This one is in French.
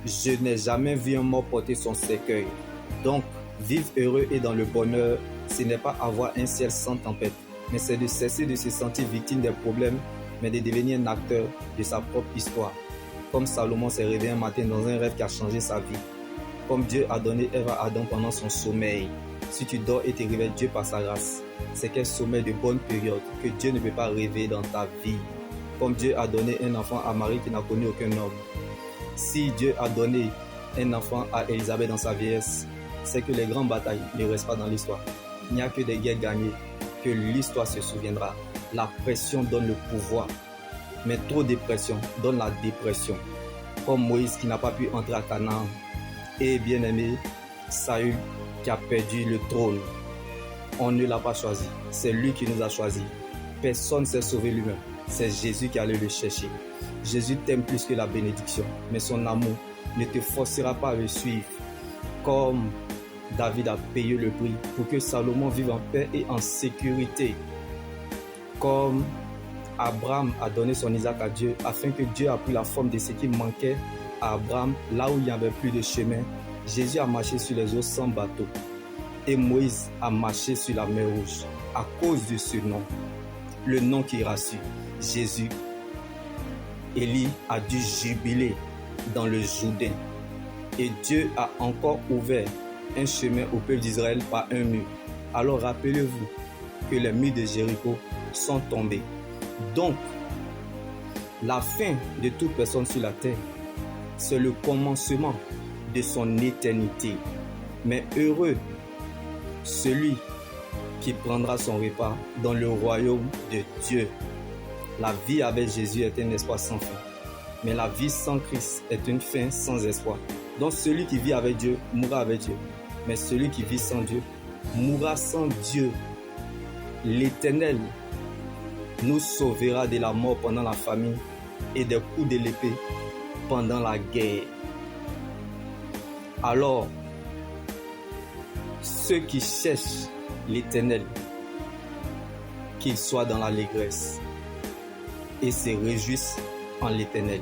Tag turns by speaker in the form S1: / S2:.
S1: Je n'ai jamais vu un mort porter son cercueil. Donc, vivre heureux et dans le bonheur, ce n'est pas avoir un ciel sans tempête, mais c'est de cesser de se sentir victime des problèmes, mais de devenir un acteur de sa propre histoire. Comme Salomon s'est réveillé un matin dans un rêve qui a changé sa vie. Comme Dieu a donné Ève à Adam pendant son sommeil. Si tu dors et te réveilles, Dieu par sa grâce. C'est quel sommeil de bonne période que Dieu ne peut pas réveiller dans ta vie. Comme Dieu a donné un enfant à Marie qui n'a connu aucun homme. Si Dieu a donné un enfant à Élisabeth dans sa vieillesse, c'est que les grandes batailles ne restent pas dans l'histoire. Il n'y a que des guerres gagnées que l'histoire se souviendra. La pression donne le pouvoir, mais trop de pression donne la dépression. Comme Moïse qui n'a pas pu entrer à Canaan, et bien aimé, Saül qui a perdu le trône. On ne l'a pas choisi, c'est lui qui nous a choisis. Personne ne s'est sauvé lui-même, c'est Jésus qui allait le chercher. Jésus t'aime plus que la bénédiction, mais son amour ne te forcera pas à le suivre. Comme David a payé le prix pour que Salomon vive en paix et en sécurité. Comme Abraham a donné son Isaac à Dieu, afin que Dieu a pris la forme de ce qui manquait à Abraham, là où il n'y avait plus de chemin. Jésus a marché sur les eaux sans bateau. Et Moïse a marché sur la mer Rouge. À cause de ce nom, le nom qui rassure, Jésus, Élie a dû jubiler dans le Jourdain. Et Dieu a encore ouvert un chemin au peuple d'Israël par un mur. Alors rappelez-vous que les murs de Jéricho sont tombés. Donc, la fin de toute personne sur la terre, c'est le commencement de son éternité. Mais heureux celui qui prendra son repas dans le royaume de Dieu. La vie avec Jésus est un espoir sans fin. Mais la vie sans Christ est une fin sans espoir. Donc celui qui vit avec Dieu mourra avec Dieu. Mais celui qui vit sans Dieu mourra sans Dieu. L'Éternel nous sauvera de la mort pendant la famine et des coups de l'épée pendant la guerre. Alors, ceux qui cherchent l'Éternel, qu'ils soient dans l'allégresse et se réjouissent en l'Éternel.